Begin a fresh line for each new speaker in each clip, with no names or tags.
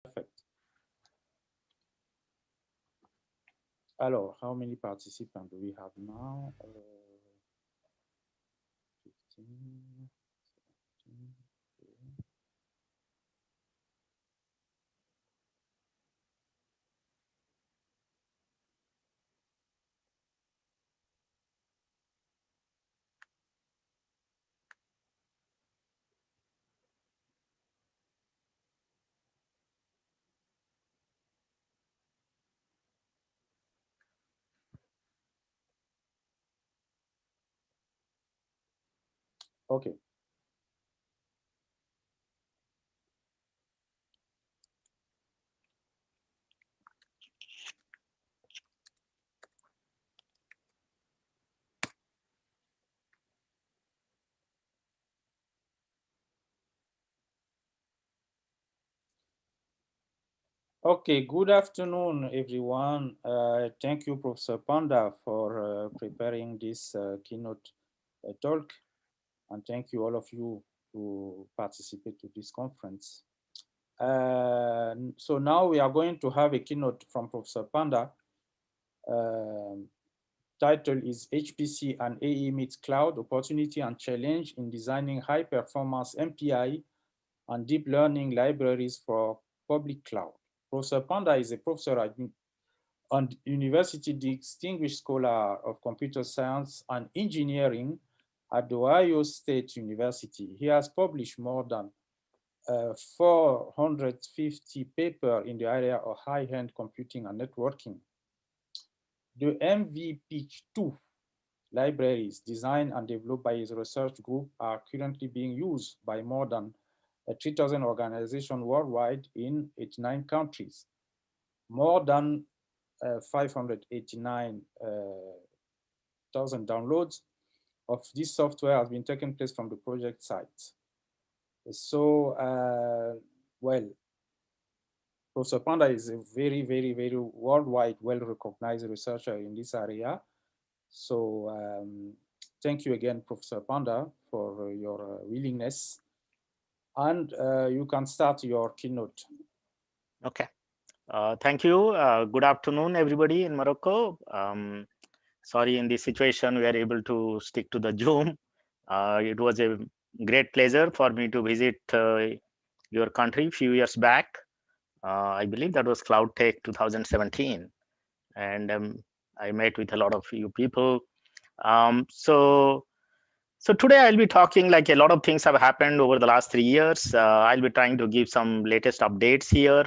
Perfect. Alors, how many participants do we have now? 15, 17, okay. Okay. Okay, good afternoon, everyone. Thank you, Professor Panda, for preparing this keynote talk, and thank you all of you to participate to this conference. So now we are going to have a keynote from Professor Panda. Title is HPC and AE meets cloud, opportunity and challenge in designing high performance MPI and deep learning libraries for public cloud. Professor Panda is a professor and University Distinguished Scholar of Computer Science and Engineering at the Ohio State University. He has published more than 450 papers in the area of high-end computing and networking. The MVP2 libraries designed and developed by his research group are currently being used by more than 3,000 organizations worldwide in 89 countries. More than 589,000 downloads of this software has been taken place from the project site. So, well, Professor Panda is a very, very, very worldwide, well-recognized researcher in this area. So thank you again, Professor Panda, for your willingness. And you can start your keynote.
Okay. Thank you. Good afternoon, everybody in Morocco. Sorry, in this situation, we are able to stick to the Zoom. It was a great pleasure for me to visit your country a few years back. I believe that was Cloud Tech 2017. And I met with a lot of you people. So today I'll be talking, like, a lot of things have happened over the last 3 years. I'll be trying to give some latest updates here.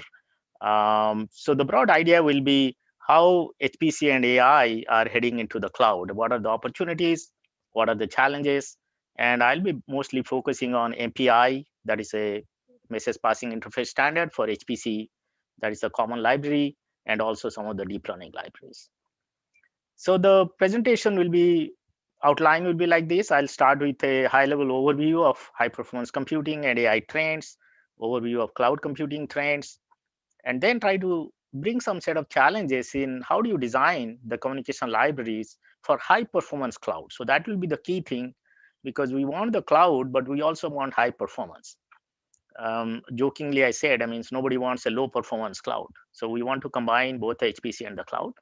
So the broad idea will be how HPC and AI are heading into the cloud. What are the opportunities? What are the challenges? And I'll be mostly focusing on MPI, that is a message passing interface standard, for HPC, that is a common library, and also some of the deep learning libraries. So the presentation will be, outline will be like this. I'll start with a high level overview of high performance computing and AI trends, overview of cloud computing trends, and then try to bring some set of challenges in how do you design the communication libraries for high performance cloud. So that will be the key thing, because we want the cloud, but we also want high performance. Jokingly, I said, I mean, nobody wants a low performance cloud. So we want to combine both the HPC and the cloud.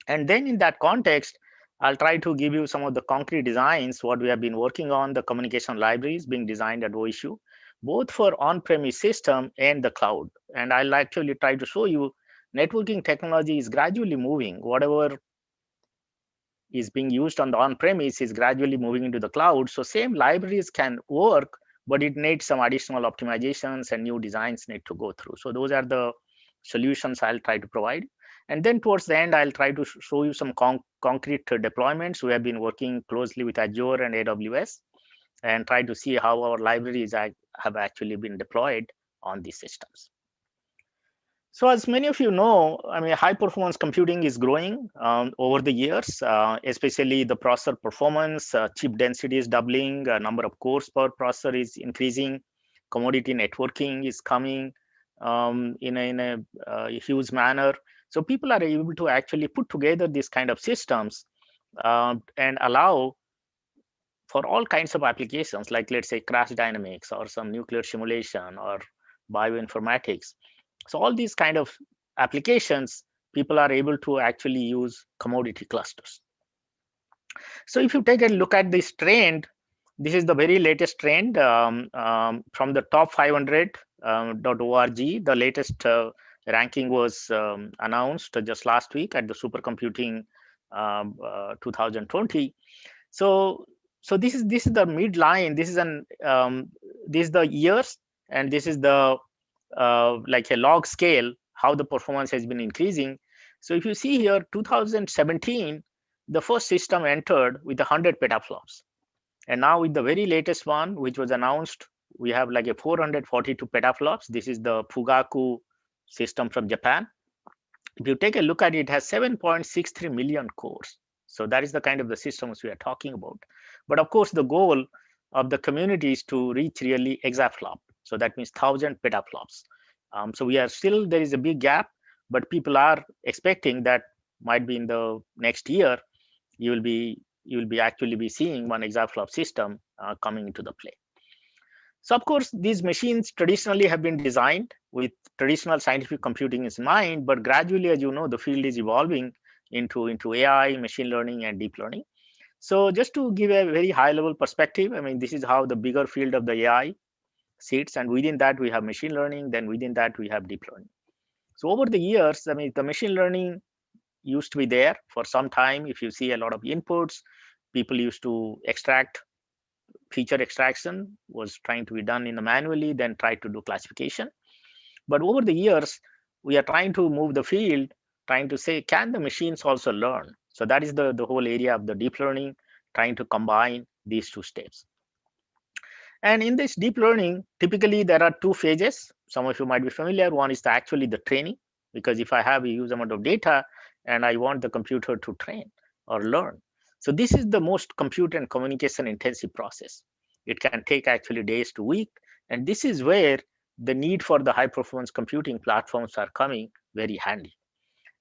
And then in that context, I'll try to give you some of the concrete designs, what we have been working on, the communication libraries being designed at OSU, both for on-premise system and the cloud. And I'll actually try to show you networking technology is gradually moving. Whatever is being used on the on-premise is gradually moving into the cloud. So same libraries can work, but it needs some additional optimizations and new designs need to go through. So those are the solutions I'll try to provide. And then towards the end, I'll try to show you some concrete deployments. We have been working closely with Azure and AWS and try to see how our libraries have actually been deployed on these systems. So as many of you know, I mean, high performance computing is growing over the years, especially the processor performance, chip density is doubling, number of cores per processor is increasing, commodity networking is coming in a huge manner. So people are able to actually put together these kind of systems and allow for all kinds of applications, like let's say crash dynamics or some nuclear simulation or bioinformatics. So all these kind of applications, people are able to actually use commodity clusters. So if you take a look at this trend, this is the very latest trend from the top 500.org. The latest ranking was announced just last week at the Supercomputing 2020. So this is the midline. This is the years, and this is the like a log scale how the performance has been increasing. So if you see here, 2017, the first system entered with 100 petaflops, and now with the very latest one, which was announced, we have like a 442 petaflops. This is the Fugaku system from Japan. If you take a look at it, it has 7.63 million cores. So that is the kind of the systems we are talking about. But of course, the goal of the community is to reach really exaflop. So that means 1,000 petaflops. So we are still, there is a big gap, but people are expecting that might be in the next year, you will be actually be seeing one exaflop system coming into the play. So of course, these machines traditionally have been designed with traditional scientific computing in mind, but gradually, as you know, the field is evolving into AI, machine learning, and deep learning. So just to give a very high level perspective, I mean, this is how the bigger field of the AI sits, and within that we have machine learning, then within that we have deep learning. So over the years, I mean, the machine learning used to be there for some time. If you see a lot of inputs, people used to extract, feature extraction was trying to be done in the manually, then try to do classification. But over the years, we are trying to move the field, trying to say, can the machines also learn? So that is the whole area of the deep learning, trying to combine these two steps. And in this deep learning, typically there are two phases. Some of you might be familiar. One is actually the training, because if I have a huge amount of data and I want the computer to train or learn. So this is the most compute and communication intensive process. It can take actually days to week. And this is where the need for the high performance computing platforms are coming very handy.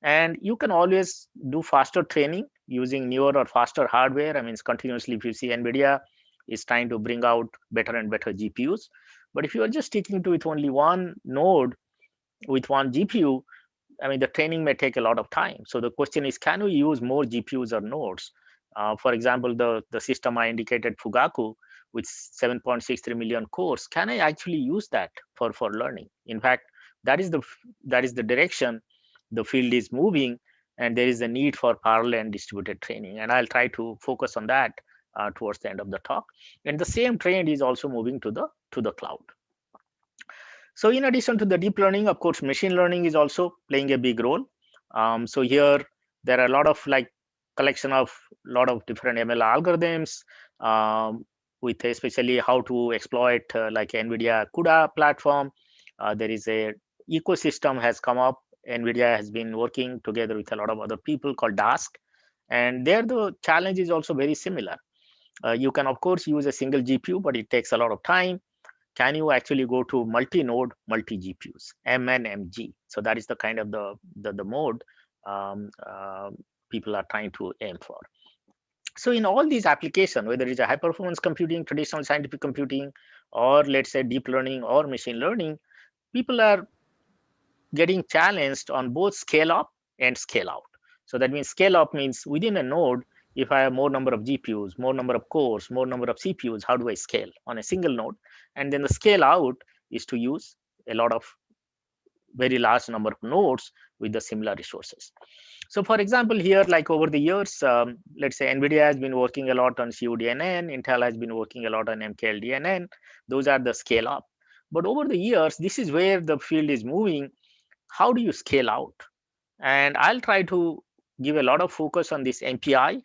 And you can always do faster training using newer or faster hardware. I mean, continuously, if you see NVIDIA is trying to bring out better and better GPUs. But if you are just sticking to with only one node with one GPU, I mean, the training may take a lot of time. So the question is, can we use more GPUs or nodes? For example, the system I indicated, Fugaku, with 7.63 million cores, can I actually use that for learning? In fact, that is the direction the field is moving, and there is a need for parallel and distributed training. And I'll try to focus on that towards the end of the talk. And the same trend is also moving to the cloud. So in addition to the deep learning, of course, machine learning is also playing a big role. So here there are a lot of like collection of lot of different ML algorithms with especially how to exploit like NVIDIA CUDA platform. There is a ecosystem has come up. NVIDIA has been working together with a lot of other people called DASK. And there the challenge is also very similar. You can, of course, use a single GPU, but it takes a lot of time. Can you actually go to multi-node, multi-GPUs, MNMG? So that is the kind of the mode people are trying to aim for. So in all these applications, whether it's a high-performance computing, traditional scientific computing, or let's say deep learning or machine learning, people are getting challenged on both scale up and scale out. So that means scale up means within a node, if I have more number of GPUs, more number of cores, more number of CPUs, how do I scale on a single node? And then the scale out is to use a lot of very large number of nodes with the similar resources. So for example, here, like over the years, let's say NVIDIA has been working a lot on CUDNN, Intel has been working a lot on MKLDNN. Those are the scale up. But over the years, this is where the field is moving. How do you scale out? And I'll try to give a lot of focus on this MPI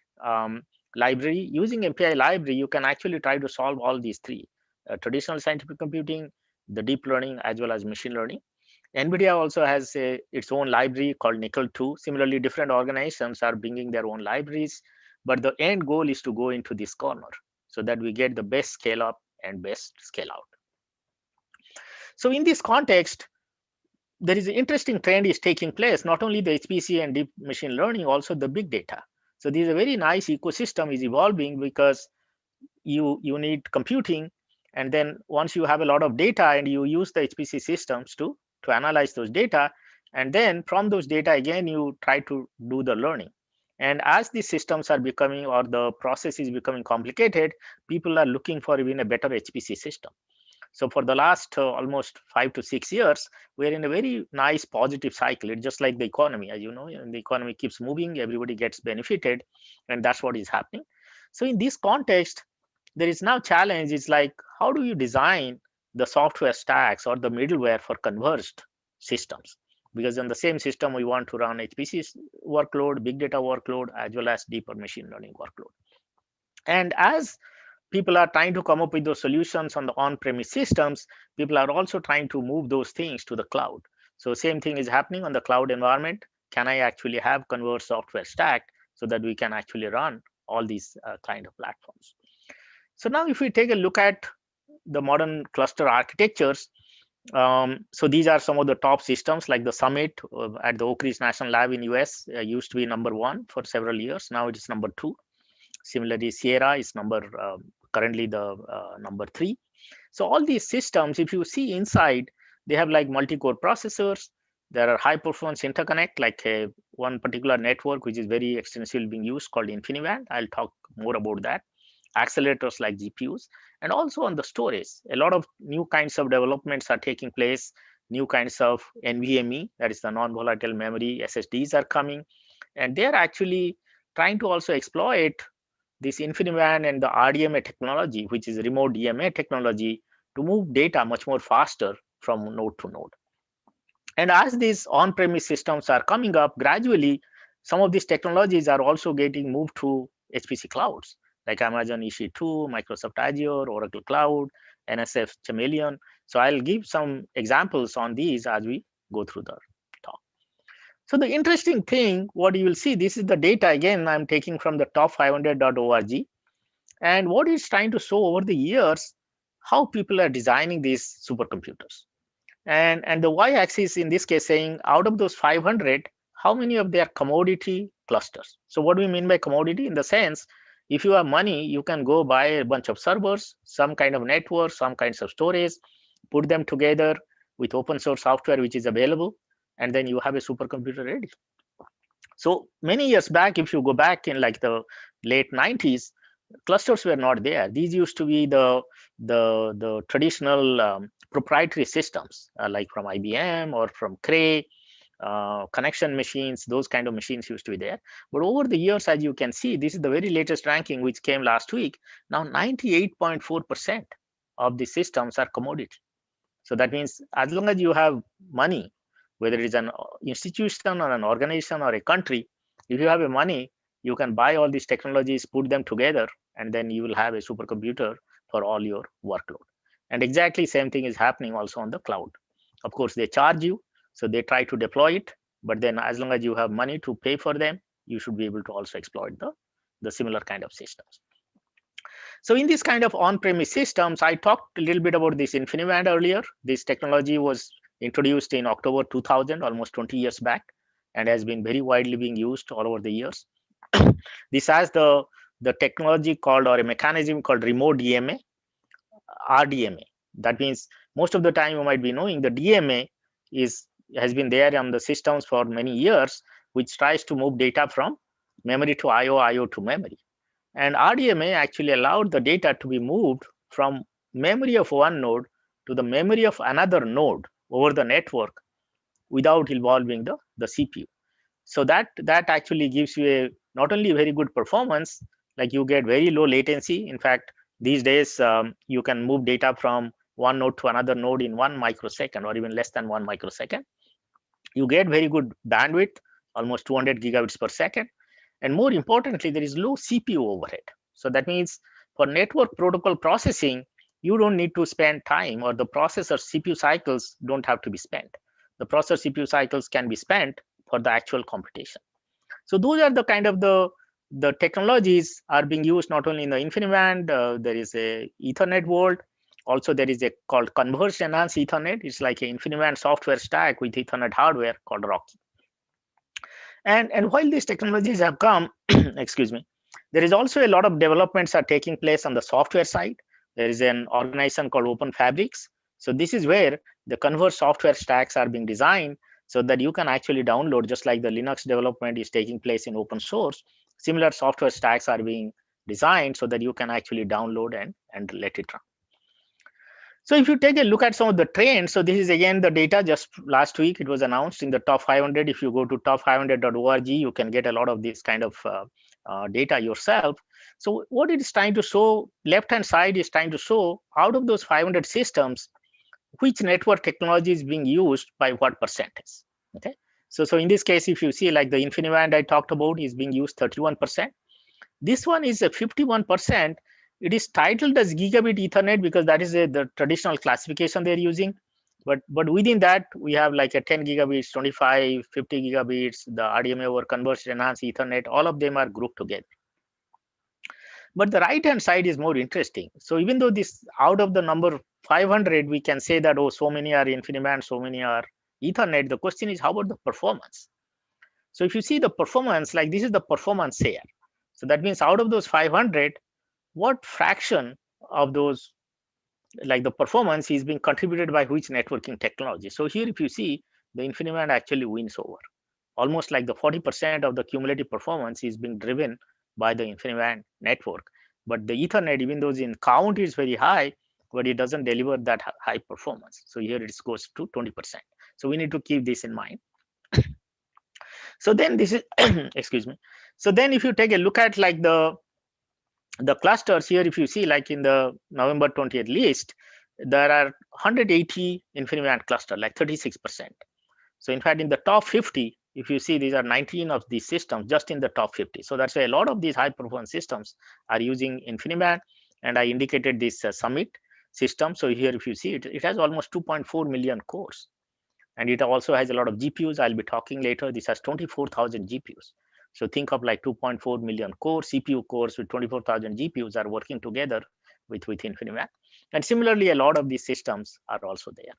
library. Using MPI library, you can actually try to solve all these three, traditional scientific computing, the deep learning, as well as machine learning. NVIDIA also has its own library called Nickel 2. Similarly, different organizations are bringing their own libraries, but the end goal is to go into this corner so that we get the best scale up and best scale out. So in this context, there is an interesting trend is taking place, not only the HPC and deep machine learning, also the big data. So this is a very nice ecosystem is evolving because you need computing, and then once you have a lot of data and you use the HPC systems to to analyze those data. And then from those data, again, you try to do the learning. And as these systems are becoming, or the process is becoming complicated, people are looking for even a better HPC system. So for the last almost 5 to 6 years, we're in a very nice positive cycle. It's just like the economy, as you know, and the economy keeps moving, everybody gets benefited, and that's what is happening. So in this context, there is now challenge. It's like, how do you design the software stacks or the middleware for converged systems? Because in the same system, we want to run HPC workload, big data workload, as well as deeper machine learning workload. And as people are trying to come up with those solutions on the on-premise systems, people are also trying to move those things to the cloud. So same thing is happening on the cloud environment. Can I actually have converged software stack so that we can actually run all these kind of platforms? So now if we take a look at the modern cluster architectures, so these are some of the top systems, like the Summit at the Oak Ridge National Lab in US used to be #1 for several years. Now it is #2. Similarly, Sierra is currently the #3. So all these systems, if you see inside, they have like multi-core processors. There are high performance interconnect, like one particular network which is very extensively being used called InfiniBand. I'll talk more about that. Accelerators like GPUs, and also on the storage, a lot of new kinds of developments are taking place. New kinds of NVMe, that is the non-volatile memory SSDs, are coming, and they are actually trying to also exploit this InfiniBand and the RDMA technology, which is remote DMA technology, to move data much more faster from node to node. And as these on-premise systems are coming up, gradually, some of these technologies are also getting moved to HPC clouds, like Amazon EC2, Microsoft Azure, Oracle Cloud, NSF Chameleon. So I'll give some examples on these as we go through the talk. So the interesting thing, what you will see, this is the data, again, I'm taking from the top500.org. And what it's trying to show over the years, how people are designing these supercomputers. And the y-axis in this case saying, out of those 500, how many of their commodity clusters? So what do we mean by commodity? In the sense, if you have money, you can go buy a bunch of servers, some kind of network, some kinds of storage, put them together with open source software which is available, and then you have a supercomputer ready. So many years back, if you go back in like the late 90s, clusters were not there. These used to be the traditional proprietary systems, like from IBM or from Cray, connection machines. Those kind of machines used to be there. But over the years, as you can see, this is the very latest ranking which came last week. Now 98.4% of the systems are commodity. So that means as long as you have money, whether it is an institution or an organization or a country, if you have a money, you can buy all these technologies, put them together, and then you will have a supercomputer for all your workload. And exactly same thing is happening also on the cloud. Of course, they charge you, so they try to deploy it, but then as long as you have money to pay for them, you should be able to also exploit the similar kind of systems. So in this kind of on-premise systems, I talked a little bit about this InfiniBand earlier. This technology was introduced in October 2000, almost 20 years back, and has been very widely being used all over the years. This has the technology called, or a mechanism called remote DMA, RDMA. That means most of the time you might be knowing the DMA has been there on the systems for many years, which tries to move data from memory to IO, IO to memory. And RDMA actually allowed the data to be moved from memory of one node to the memory of another node over the network without involving the CPU. So that actually gives you not only very good performance, like you get very low latency. In fact, these days you can move data from one node to another node in 1 microsecond or even less than 1 microsecond. You get very good bandwidth, almost 200 gigabits per second. And more importantly, there is low CPU overhead. So that means for network protocol processing, you don't need to spend time, or the processor CPU cycles don't have to be spent. The processor CPU cycles can be spent for the actual computation. So those are the kind of the technologies are being used not only in the InfiniBand, there is a Ethernet world. Also, there is a called converged enhanced Ethernet. It's like an InfiniBand software stack with Ethernet hardware called Rocky. And while these technologies have come, excuse me, there is also a lot of developments are taking place on the software side. There is an organization called Open Fabrics. So this is where the converged software stacks are being designed so that you can actually download, just like the Linux development is taking place in open source. Similar software stacks are being designed so that you can actually download and let it run. So if you take a look at some of the trends, so this is again the data just last week, it was announced in the top 500. If you go to top500.org, you can get a lot of this kind of data yourself. So what it is trying to show, left-hand side is trying to show out of those 500 systems, which network technology is being used by what percentage. Okay. So in this case, if you see like the InfiniBand I talked about is being used 31%. This one is a 51%. It is titled as gigabit Ethernet because that is the traditional classification they're using. But within that, we have like a 10 gigabits, 25, 50 gigabits, the RDMA over converged enhanced Ethernet, all of them are grouped together. But the right-hand side is more interesting. So even though this out of the number 500, we can say that, oh, so many are InfiniBand, so many are Ethernet. The question is, how about the performance? So if you see the performance, like this is the performance here. So that means out of those 500, what fraction of those, like the performance, is being contributed by which networking technology? So here, if you see, the InfiniBand actually wins over. Almost like the 40% of the cumulative performance is being driven by the InfiniBand network. But the Ethernet, even though in count is very high, but it doesn't deliver that high performance. So here it goes to 20%. So we need to keep this in mind. So then this is, excuse me. So then if you take a look at like the clusters here, if you see like in the November 20th list, there are 180 InfiniBand cluster, like 36%. So in fact, in the top 50, if you see, these are 19 of these systems just in the top 50. So that's why a lot of these high performance systems are using InfiniBand. And I indicated this Summit system. So here, if you see it, it has almost 2.4 million cores. And it also has a lot of GPUs. I'll be talking later. This has 24,000 GPUs. So think of like 2.4 million core CPU cores with 24,000 GPUs are working together with InfiniBand. And similarly, a lot of these systems are also there.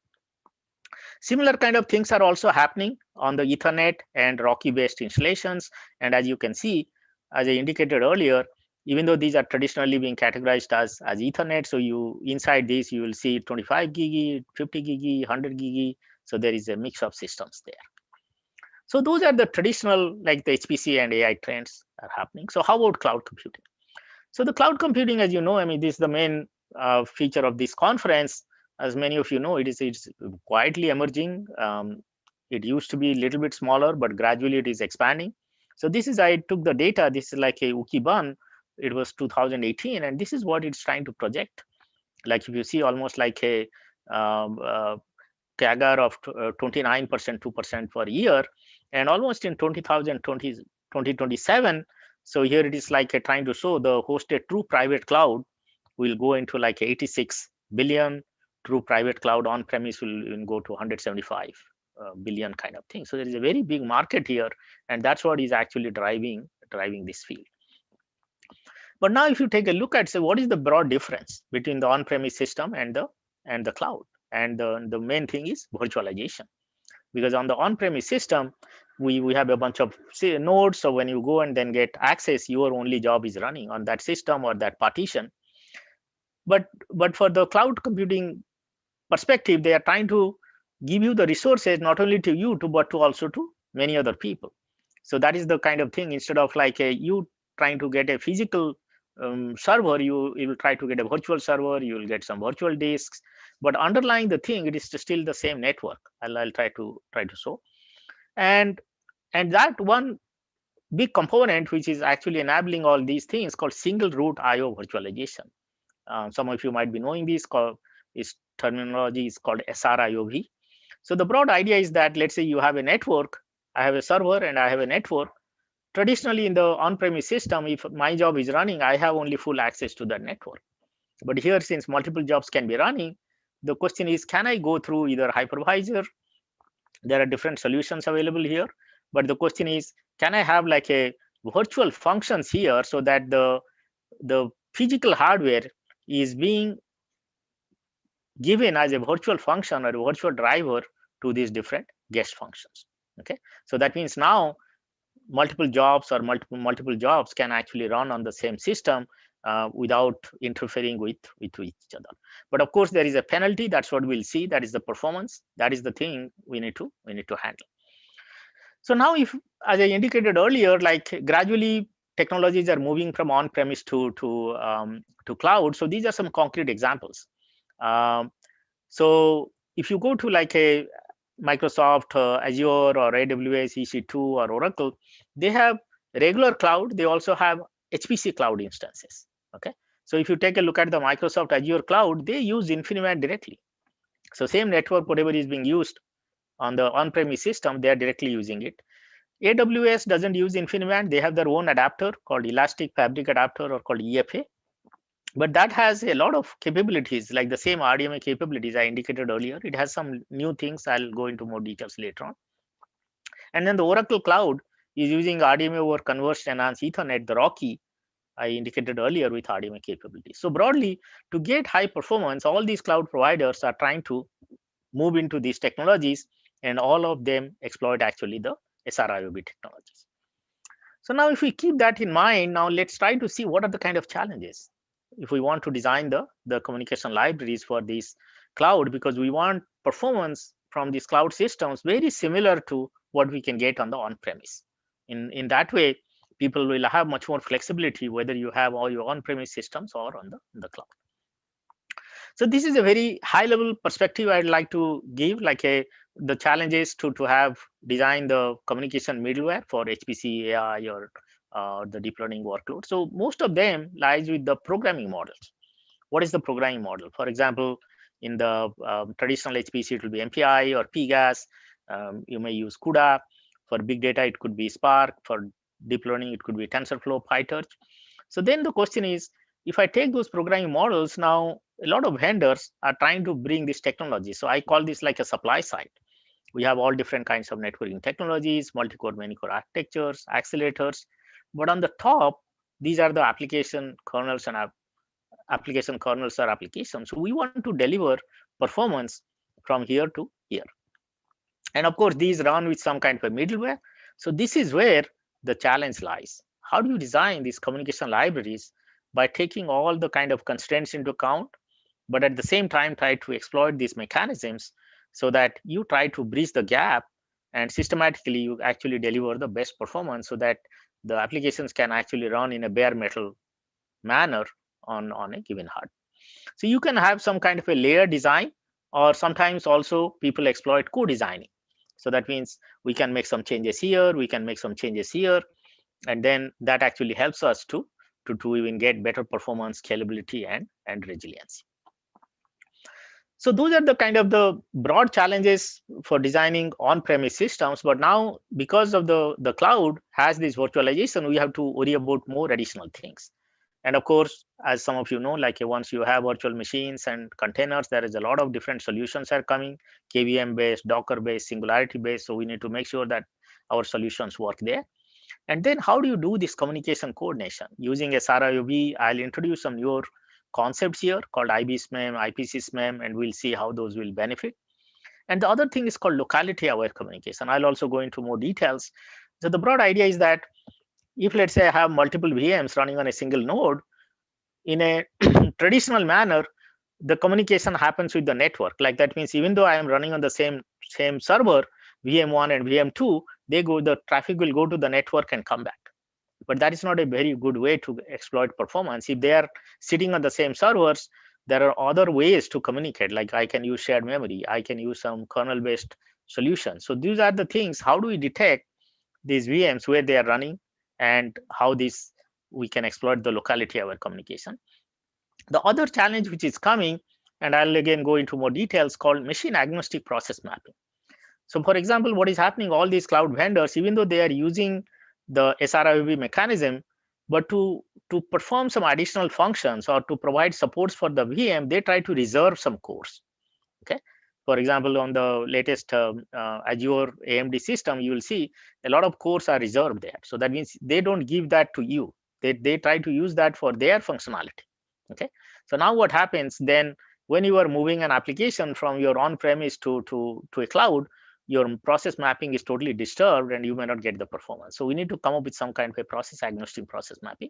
Similar kind of things are also happening on the Ethernet and Rocky-based installations. And as you can see, as I indicated earlier, even though these are traditionally being categorized as Ethernet, so you inside this, you will see 25 gigi, 50 gigi, 100 gigi. So there is a mix of systems there. So those are the traditional, like the HPC and AI trends are happening. So how about cloud computing? So the cloud computing, as you know, I mean, this is the main feature of this conference. As many of you know, it's quietly emerging. It used to be a little bit smaller, but gradually it is expanding. So this is, I took the data. This is like a Wikibun. It was 2018, and this is what it's trying to project. Like if you see, almost like a CAGR of 29%, 2% per year, and almost in 2027. So here it is like trying to show the hosted true private cloud will go into like 86 billion. True private cloud on premise will go to 175 billion kind of thing. So there is a very big market here, and that's what is actually driving this field. But now if you take a look at, say, what is the broad difference between the on-premise system and the cloud? And the main thing is virtualization. Because on the on-premise system, we have a bunch of nodes. So when you go and then get access, your only job is running on that system or that partition. But for the cloud computing perspective, they are trying to give you the resources not only to you, but to also to many other people. So that is the kind of thing. Instead of like you trying to get a physical server, you will try to get a virtual server. You will get some virtual disks, but underlying the thing, it is still the same network. I'll try to show. And that one big component which is actually enabling all these things called single root IO virtualization. Some of you might be knowing this. This terminology is called SRIOV. So the broad idea is that, let's say you have a network, I have a server and I have a network. Traditionally in the on-premise system, if my job is running, I have only full access to that network. But here, since multiple jobs can be running, the question is, can I go through either hypervisor? There are different solutions available here. But the question is, can I have like a virtual functions here so that the physical hardware is being given as a virtual function or a virtual driver to these different guest functions? Okay, so that means now multiple jobs or multiple jobs can actually run on the same system without interfering with each other. But of course, there is a penalty. That's what we'll see. That is the performance. That is the thing we need to handle. So now, if, as I indicated earlier, like gradually technologies are moving from on-premise to cloud. So these are some concrete examples. Um, so if you go to like a Microsoft Azure or AWS EC2 or Oracle, they have regular cloud. They also have HPC cloud instances. Okay. So if you take a look at the Microsoft Azure cloud, they use InfiniBand directly. So same network, whatever is being used on the on-premise system, they are directly using it. AWS doesn't use InfiniBand. They have their own adapter called Elastic Fabric Adapter or called EFA. But that has a lot of capabilities, like the same RDMA capabilities I indicated earlier. It has some new things. I'll go into more details later on. And then the Oracle Cloud is using RDMA over Converged Enhanced Ethernet, the Rocky, I indicated earlier, with RDMA capabilities. So broadly, to get high performance, all these cloud providers are trying to move into these technologies, and all of them exploit actually the SRIOB technologies. So now if we keep that in mind, now let's try to see what are the kind of challenges if we want to design the communication libraries for these cloud, because we want performance from these cloud systems very similar to what we can get on the on-premise. In that way, people will have much more flexibility whether you have all your on-premise systems or on the cloud. So this is a very high level perspective I'd like to give, like the challenges to have design the communication middleware for HPC, AI, or the deep learning workload. So most of them lies with the programming models. What is the programming model? For example, in the traditional HPC, it will be MPI or PGAS. You may use CUDA. For big data, it could be Spark. For deep learning, it could be TensorFlow, PyTorch. So then the question is, if I take those programming models, now a lot of vendors are trying to bring this technology. So I call this like a supply side. We have all different kinds of networking technologies, multi-core, many-core architectures, accelerators. But on the top, these are the application kernels and application kernels or applications. So we want to deliver performance from here to here. And of course, these run with some kind of a middleware. So this is where the challenge lies. How do you design these communication libraries by taking all the kind of constraints into account, but at the same time try to exploit these mechanisms so that you try to bridge the gap and systematically you actually deliver the best performance so that the applications can actually run in a bare metal manner on a given hard. So you can have some kind of a layer design, or sometimes also people exploit co-designing. So that means we can make some changes here, we can make some changes here, and then that actually helps us to even get better performance, scalability, and resiliency. So those are the kind of the broad challenges for designing on-premise systems. But now, because of the cloud has this virtualization, we have to worry about more additional things. And of course, as some of you know, like once you have virtual machines and containers, there is a lot of different solutions are coming, KVM based, Docker based, Singularity based. So we need to make sure that our solutions work there. And then how do you do this communication coordination? Using SRIOB, I'll introduce some newer concepts here called IB-SMEM, IPC-SMEM, and we'll see how those will benefit. And the other thing is called locality-aware communication. I'll also go into more details. So the broad idea is that if, let's say, I have multiple VMs running on a single node, in a traditional manner, the communication happens with the network. Like that means even though I am running on the same server, VM1 and VM2, the traffic will go to the network and come back. But that is not a very good way to exploit performance. If they are sitting on the same servers, there are other ways to communicate. Like I can use shared memory, I can use some kernel-based solutions. So these are the things. How do we detect these VMs where they are running, and how we can exploit the locality-aware communication? The other challenge which is coming, and I'll again go into more details, called machine agnostic process mapping. So for example, what is happening, all these cloud vendors, even though they are using the SRIOB mechanism, but to perform some additional functions or to provide supports for the VM, they try to reserve some cores. Okay. For example, on the latest Azure AMD system, you will see a lot of cores are reserved there. So that means they don't give that to you. They try to use that for their functionality. Okay. So now what happens then, when you are moving an application from your on-premise to a cloud, your process mapping is totally disturbed and you may not get the performance. So we need to come up with some kind of a process agnostic process mapping.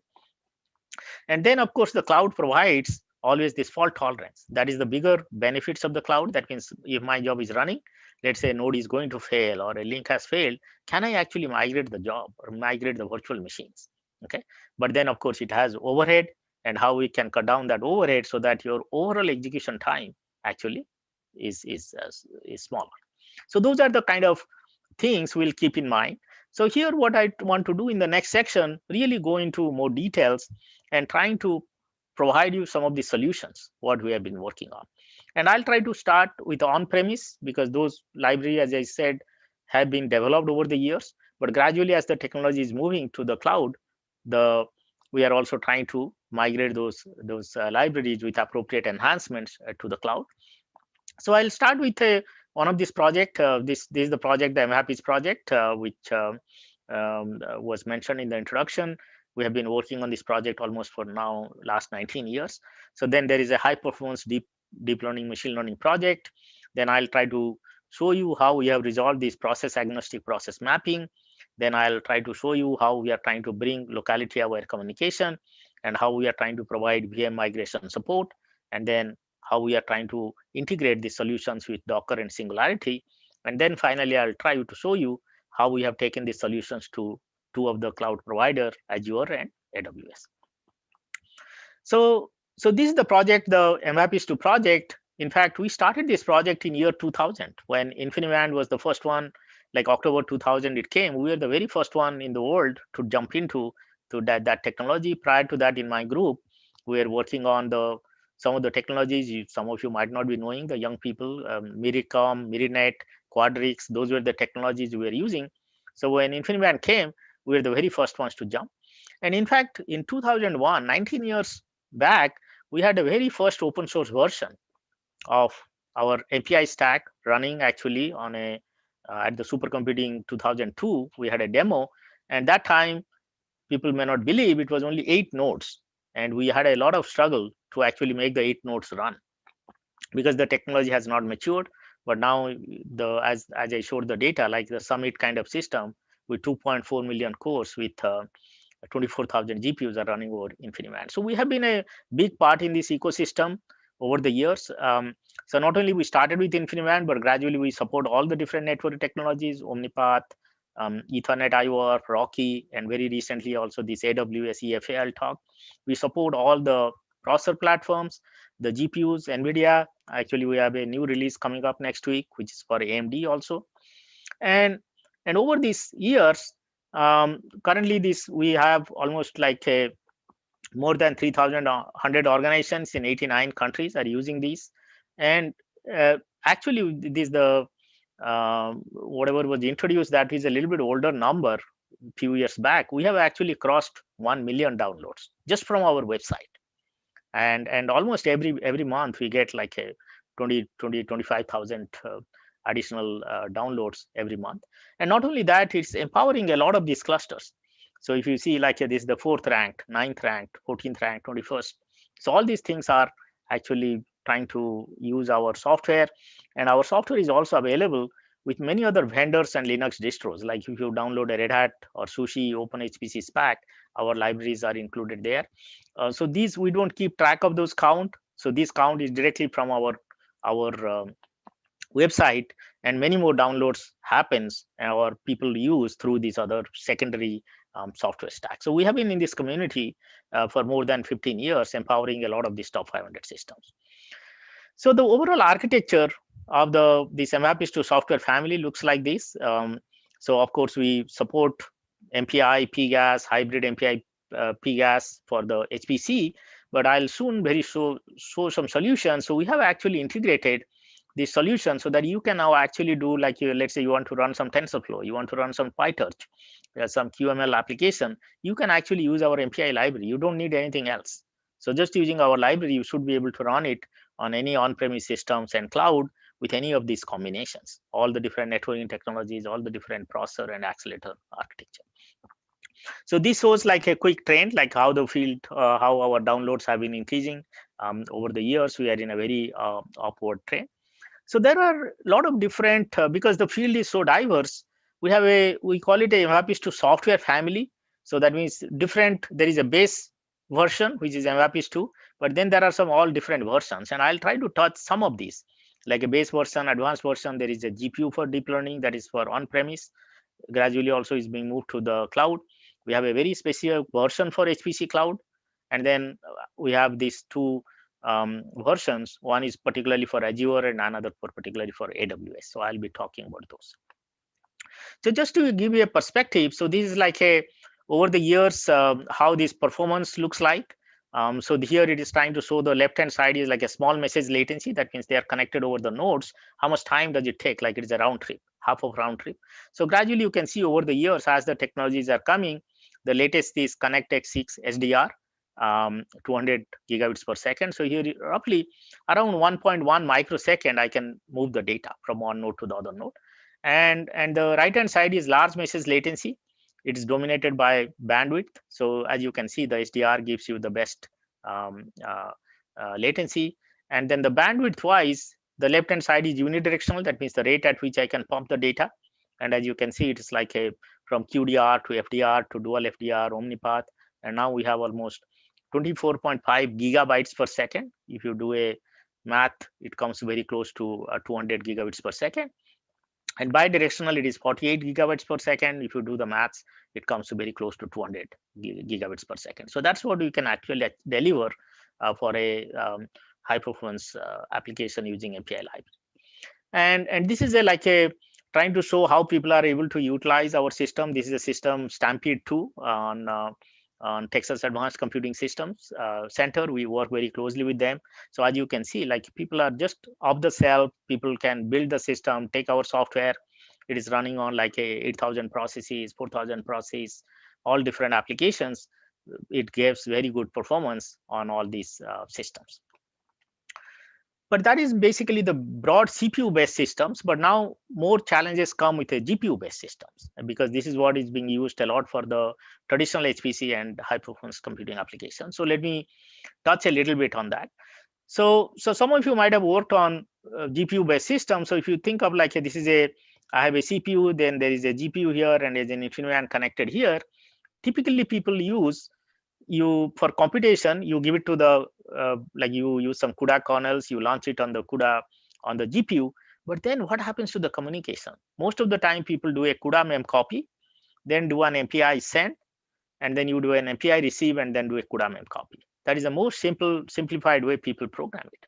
And then, of course, the cloud provides always this fault tolerance. That is the bigger benefits of the cloud. That means if my job is running, let's say a node is going to fail or a link has failed, can I actually migrate the job or migrate the virtual machines? Okay. But then, of course, it has overhead, and how we can cut down that overhead so that your overall execution time actually is smaller. So those are the kind of things we'll keep in mind. So here, what I want to do in the next section, really go into more details and trying to provide you some of the solutions, what we have been working on. And I'll try to start with on-premise because those libraries, as I said, have been developed over the years. But gradually, as the technology is moving to the cloud, the we are also trying to migrate those libraries with appropriate enhancements to the cloud. So I'll start with one of this project. This is the project, the MHAPPY's project, which was mentioned in the introduction. We have been working on this project almost for now last 19 years. So then there is a high performance deep learning machine learning project. Then I'll try to show you how we have resolved this process agnostic process mapping. Then I'll try to show you how we are trying to bring locality aware communication and how we are trying to provide VM migration support. And then how we are trying to integrate the solutions with Docker and Singularity. And then finally, I'll try to show you how we have taken these solutions to two of the cloud provider, Azure and AWS. So this is the project, the MAPIS2 project. In fact, we started this project in year 2000 when InfiniBand was the first one, like October 2000 it came. We were the very first one in the world to jump into that technology. Prior to that, in my group, we were working on some of the technologies some of you might not be knowing, the young people, Miricom, Mirinet, Quadrix, those were the technologies we were using. So when InfiniBand came, we were the very first ones to jump. And in fact, in 2001, 19 years back, we had a very first open source version of our MPI stack running actually on at the supercomputing 2002. We had a demo, and that time people may not believe it was only 8 nodes, and we had a lot of struggle to actually make the 8 nodes run because the technology has not matured. But now, as I showed the data, like the Summit kind of system with 2.4 million cores with 24,000 GPUs are running over InfiniBand. So we have been a big part in this ecosystem over the years. So not only we started with InfiniBand, but gradually we support all the different network technologies, Omnipath, Ethernet IOR, Rocky, and very recently also this AWS EFA I'll talk. We support all the processor platforms, the GPUs, NVIDIA. Actually, we have a new release coming up next week, which is for AMD also. And over these years, currently we have almost like more than 3,100 organizations in 89 countries are using these. And actually, this the whatever was introduced, that is a little bit older number. A few years back, we have actually crossed 1 million downloads just from our website. And almost every month we get like a 25,000 additional downloads every month. And not only that, it's empowering a lot of these clusters. So if you see like this is the 4th ranked, 9th ranked, 14th ranked, 21st. So all these things are actually trying to use our software, and our software is also available with many other vendors and Linux distros. Like if you download a Red Hat or SUSE, Open HPC SPAC, our libraries are included there. So these, we don't keep track of those count. So this count is directly from our website, and many more downloads happens or people use through these other secondary software stack. So we have been in this community for more than 15 years, empowering a lot of these top 500 systems. So the overall architecture of this MAPIS2 software family looks like this. So of course we support MPI, PGAS, hybrid MPI, PGAS for the HPC, but I'll soon show some solutions. So we have actually integrated the solution so that you can now actually do, like, let's say you want to run some TensorFlow, you want to run some PyTorch, some QML application, you can actually use our MPI library. You don't need anything else. So just using our library, you should be able to run it on any on-premise systems and cloud with any of these combinations, all the different networking technologies, all the different processor and accelerator architecture. So this shows like a quick trend, like how the field, how our downloads have been increasing over the years. We are in a very upward trend. So there are a lot of different, because the field is so diverse, we call it a MAPIS2 software family. So that means different, there is a base version, which is MVAPIS 2, but then there are some all different versions, and I'll try to touch some of these, like a base version, advanced version. There is a GPU for deep learning that is for on-premise. Gradually also is being moved to the cloud. We have a very specific version for HPC cloud, and then we have these two versions. One is particularly for Azure and another for particularly for AWS. So I'll be talking about those. So just to give you a perspective, so this is like a over the years how this performance looks like. So here it is trying to show the left hand side is like a small message latency. That means they are connected over the nodes. How much time does it take? Like it is a round trip, half of round trip. So gradually you can see over the years as the technologies are coming, the latest is ConnectX-6 SDR, 200 gigabits per second. So here roughly around 1.1 microsecond, I can move the data from one node to the other node. And the right hand side is large message latency. It is dominated by bandwidth. So as you can see, the SDR gives you the best latency. And then the bandwidth wise, the left hand side is unidirectional. That means the rate at which I can pump the data. And as you can see, it is like a from QDR to FDR to dual FDR, omnipath. And now we have almost 24.5 gigabytes per second. If you do a math, it comes very close to 200 gigabits per second. And bidirectional, it is 48 gigabytes per second. If you do the maths, it comes to very close to 200 gigabits per second. So that's what we can actually deliver for a high performance application using MPI library. And this is like a trying to show how people are able to utilize our system. This is a system Stampede 2 on Texas Advanced Computing Systems Center. We work very closely with them. So as you can see, like people are just off the shelf. People can build the system, take our software. It is running on like a 8,000 processes, 4,000 processes, all different applications. It gives very good performance on all these systems. But that is basically the broad CPU-based systems. But now more challenges come with the GPU-based systems, because this is what is being used a lot for the traditional HPC and high-performance computing applications. So let me touch a little bit on that. So some of you might have worked on GPU-based systems. So if you think of like this is I have a CPU, then there is a GPU here, and there's an InfiniBand connected here. Typically, people use for computation, you give it to the like you use some CUDA kernels, you launch it on the CUDA on the GPU. But then what happens to the communication? Most of the time, people do a CUDA mem copy, then do an MPI send, and then you do an MPI receive, and then do a CUDA mem copy. That is the most simplified way people program it.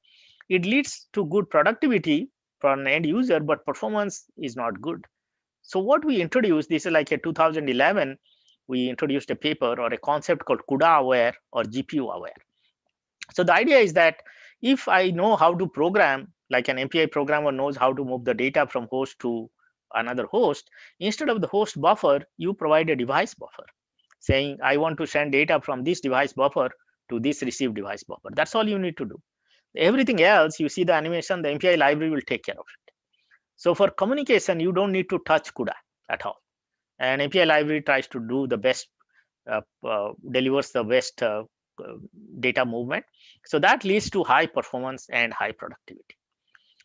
It leads to good productivity for an end user, but performance is not good. So what we introduced, this is like a 2011, we introduced a paper or a concept called CUDA aware or GPU aware. So the idea is that if I know how to program, like an MPI programmer knows how to move the data from host to another host, instead of the host buffer, you provide a device buffer saying, I want to send data from this device buffer to this receive device buffer. That's all you need to do. Everything else, you see the animation, the MPI library will take care of it. So for communication, you don't need to touch CUDA at all. And MPI library tries to do the best, delivers the best data movement. So that leads to high performance and high productivity.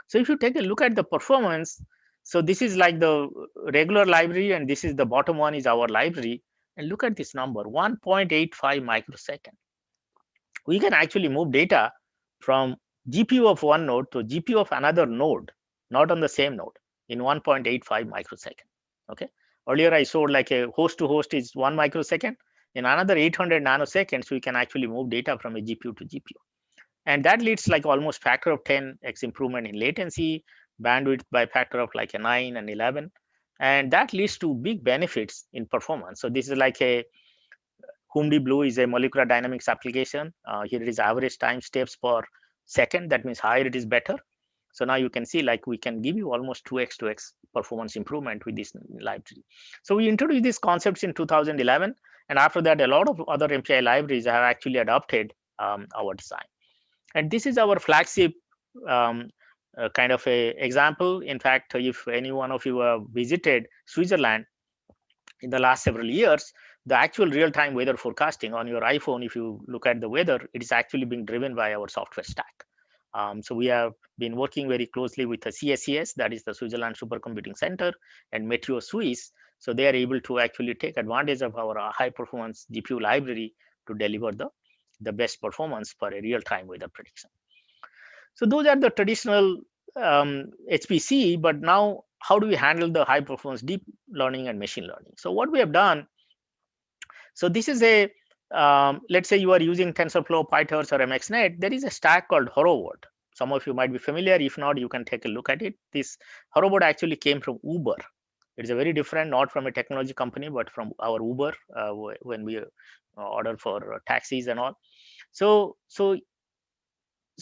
So if you take a look at the performance, so this is like the regular library, and this is the bottom one is our library. And look at this number, 1.85 microsecond. We can actually move data from GPU of one node to GPU of another node, not on the same node, in 1.85 microsecond. Okay. Earlier I showed like a host to host is 1 microsecond. In another 800 nanoseconds, we can actually move data from a GPU to GPU. And that leads like almost factor of 10x improvement in latency, bandwidth by factor of like a 9 and 11. And that leads to big benefits in performance. So this is like a HUMD Blue is a molecular dynamics application. Here it is average time steps per second. That means higher it is better. So now you can see like we can give you almost 2x performance improvement with this library. So we introduced these concepts in 2011. And after that, a lot of other MPI libraries have actually adopted our design. And this is our flagship kind of a example. In fact, if any one of you have visited Switzerland in the last several years, the actual real-time weather forecasting on your iPhone, if you look at the weather, it is actually being driven by our software stack. So we have been working very closely with the CSCS, that is the Switzerland Supercomputing Center, and Meteo Swiss. So they are able to actually take advantage of our high performance GPU library to deliver the the best performance for a real-time weather prediction. So those are the traditional HPC, but now how do we handle the high performance deep learning and machine learning? So what we have done, so this is a, let's say you are using TensorFlow, PyTorch, or MXNet, there is a stack called Horoword. Some of you might be familiar. If not, you can take a look at it. This Horoword actually came from Uber. It's a very different, not from a technology company, but from our Uber when we order for taxis and all. So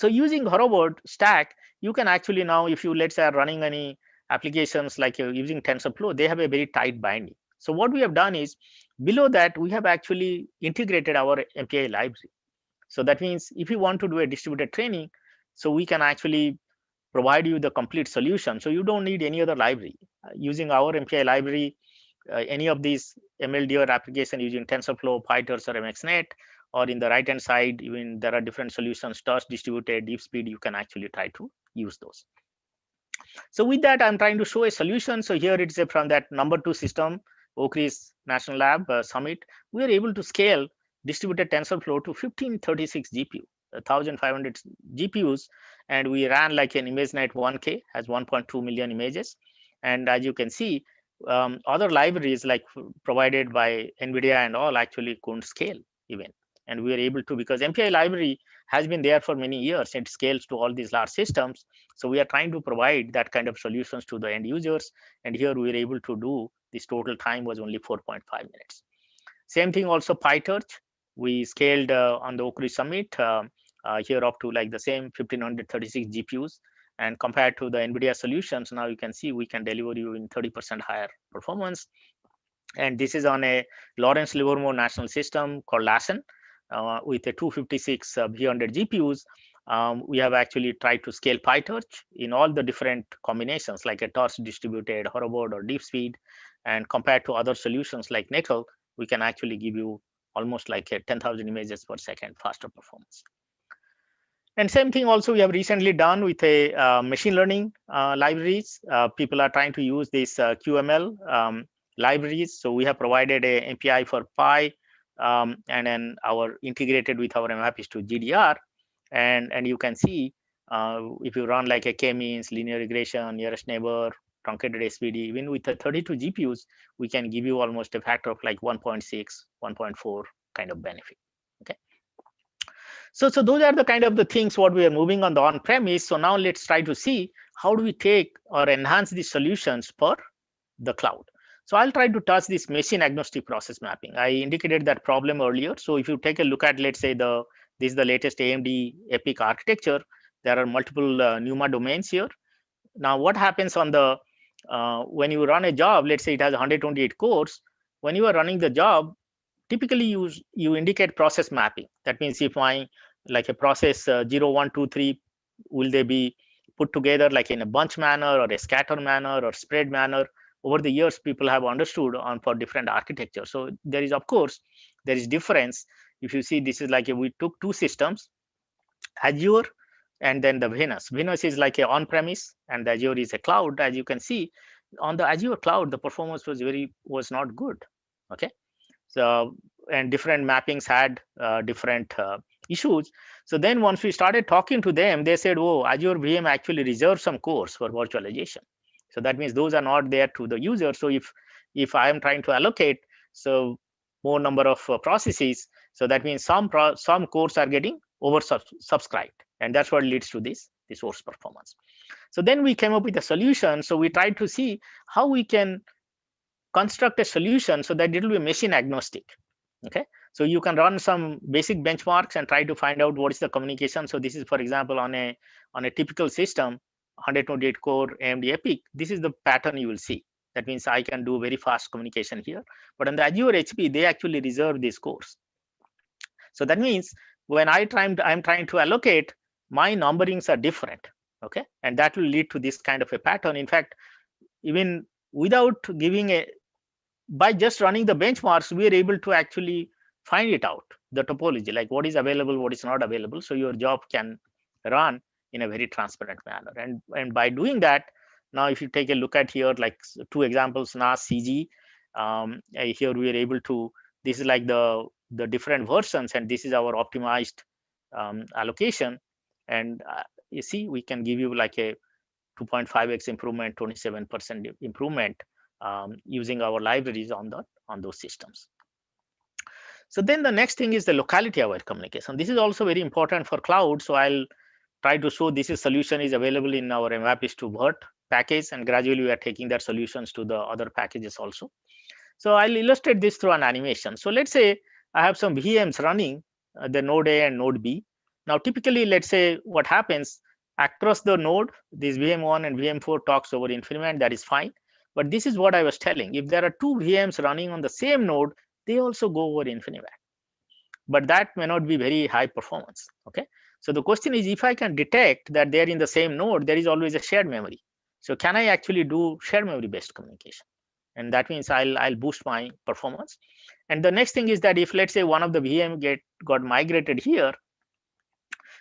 using Horoword stack, you can actually now, if you let's say are running any applications like using TensorFlow, they have a very tight binding. So what we have done is below that we have actually integrated our MPI library. So that means if you want to do a distributed training, so we can actually provide you the complete solution. So you don't need any other library. Using our MPI library, any of these MLDR application using TensorFlow, PyTorch, or MXNet, or in the right hand side, even there are different solutions, torch distributed, deep speed, you can actually try to use those. So with that, I'm trying to show a solution. So here it's from that number 2 system, Oak Ridge National Lab Summit, we are able to scale distributed TensorFlow to 1536 GPU, 1500 GPUs, and we ran like an ImageNet 1K, has 1.2 million images. And as you can see, other libraries like provided by NVIDIA and all actually couldn't scale even. And we are able to, because MPI library has been there for many years, it scales to all these large systems. So we are trying to provide that kind of solutions to the end users. And here we are able to do, this total time was only 4.5 minutes. Same thing also PyTorch. We scaled on the Oak Ridge Summit here up to like the same 1536 GPUs. And compared to the NVIDIA solutions, now you can see we can deliver you in 30% higher performance. And this is on a Lawrence Livermore National System called LASSON with a 256 V100 GPUs. We have actually tried to scale PyTorch in all the different combinations like a torch distributed, Horoword, or deep speed. And compared to other solutions like Nickel, we can actually give you almost like a 10,000 images per second faster performance. And same thing also we have recently done with a machine learning libraries. People are trying to use this QML libraries. So we have provided a MPI for Pi, and then our integrated with our MAPs to GDR. And you can see if you run like a k-means, linear regression, nearest neighbor, truncated SPD, even with the 32 GPUs, we can give you almost a factor of like 1.6, 1.4 kind of benefit. Okay. So those are the kind of the things what we are moving on the on-premise. So now let's try to see how do we take or enhance these solutions for the cloud. So I'll try to touch this machine agnostic process mapping. I indicated that problem earlier. So if you take a look at, let's say this is the latest AMD EPYC architecture, there are multiple NUMA domains here. Now what happens on the when you run a job, let's say it has 128 cores. When you are running the job, typically you indicate process mapping. That means if my like a process 0, 1, 2, 3, will they be put together like in a bunch manner or a scatter manner or spread manner? Over the years, people have understood on for different architectures. So there is, of course, there is difference. If you see, this is like we took two systems, Azure and then the Venus. Venus is like a on-premise and the Azure is a cloud. As you can see, on the Azure cloud, the performance was not good. Okay. So, and different mappings had different issues. So then once we started talking to them, they said, oh, Azure VM actually reserves some cores for virtualization. So that means those are not there to the user. So if I am trying to allocate so more number of processes, so that means some cores are getting over subscribed, and that's what leads to this worse performance. So then we came up with a solution. So we tried to see how we can construct a solution so that it will be machine agnostic. Okay, so you can run some basic benchmarks and try to find out what is the communication. So this is, for example, on a typical system, 128 core AMD EPYC. This is the pattern you will see. That means I can do very fast communication here. But on the Azure HP, they actually reserve these cores. So that means when I'm trying to allocate, my numberings are different. Okay, and that will lead to this kind of a pattern. In fact, even without giving by just running the benchmarks, we are able to actually find it out, the topology, like what is available, what is not available. So your job can run in a very transparent manner. And by doing that, now if you take a look at here, like two examples, NAS CG, here we are able to, this is like the the different versions, and this is our optimized allocation. And you see, we can give you like a 2.5x improvement, 27% improvement using our libraries on those systems. So then the next thing is the locality aware communication. This is also very important for cloud. So I'll try to show this solution is available in our MAPIS to BERT package, and gradually we are taking that solutions to the other packages also. So I'll illustrate this through an animation. So let's say I have some VMs running, the node A and node B. Now, typically, let's say what happens across the node, this VM1 and VM4 talks over InfiniBand, that is fine. But this is what I was telling. If there are two VMs running on the same node, they also go over InfiniBand. But that may not be very high performance. Okay. So the question is, if I can detect that they're in the same node, there is always a shared memory. So can I actually do shared memory based communication? And that means I'll boost my performance. And the next thing is that if let's say one of the VM got migrated here,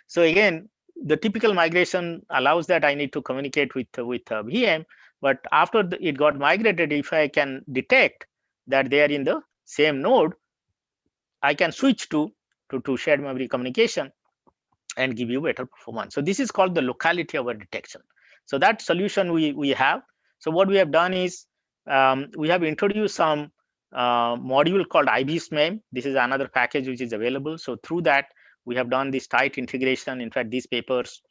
so again the typical migration allows that I need to communicate with VM, but after it got migrated, if I can detect that they are in the same node, I can switch to shared memory communication and give you better performance. So this is called the locality aware detection. So that solution we have. So what we have done is we have introduced some module called IBSMEM. This is another package which is available. So through that, we have done this tight integration. In fact, these papers,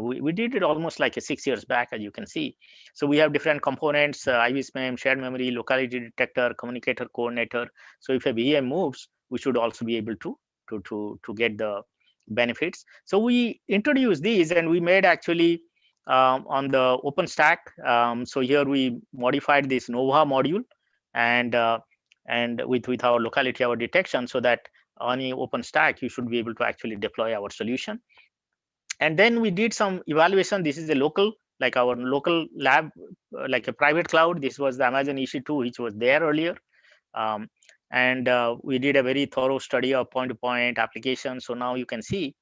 we did it almost like 6 years back, as you can see. So we have different components, IBSMEM, shared memory, locality detector, communicator coordinator. So if a VM moves, we should also be able to get the benefits. So we introduced these, and we made actually on the OpenStack. So here we modified this Nova module and with our locality aware detection, so that on a OpenStack you should be able to actually deploy our solution. And then we did some evaluation. This is a local, like our local lab, like a private cloud. This was the Amazon EC2, which was there earlier. And we did a very thorough study of point-to-point application. So now you can see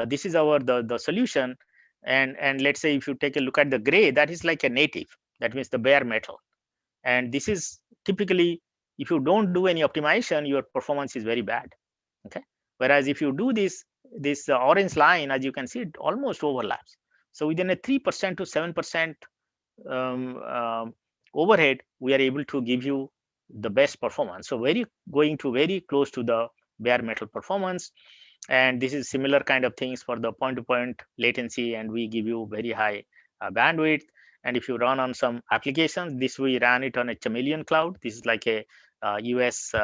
this is our the solution. And let's say if you take a look at the gray, that is like a native. That means the bare metal. And this is typically, if you don't do any optimization, your performance is very bad. Okay. Whereas if you do this orange line, as you can see, it almost overlaps. So within a 3% to 7% overhead, we are able to give you the best performance. So going to very close to the bare metal performance. And this is similar kind of things for the point-to-point latency, and we give you very high bandwidth. And if you run on some applications, this we ran it on a Chameleon cloud. This is like a US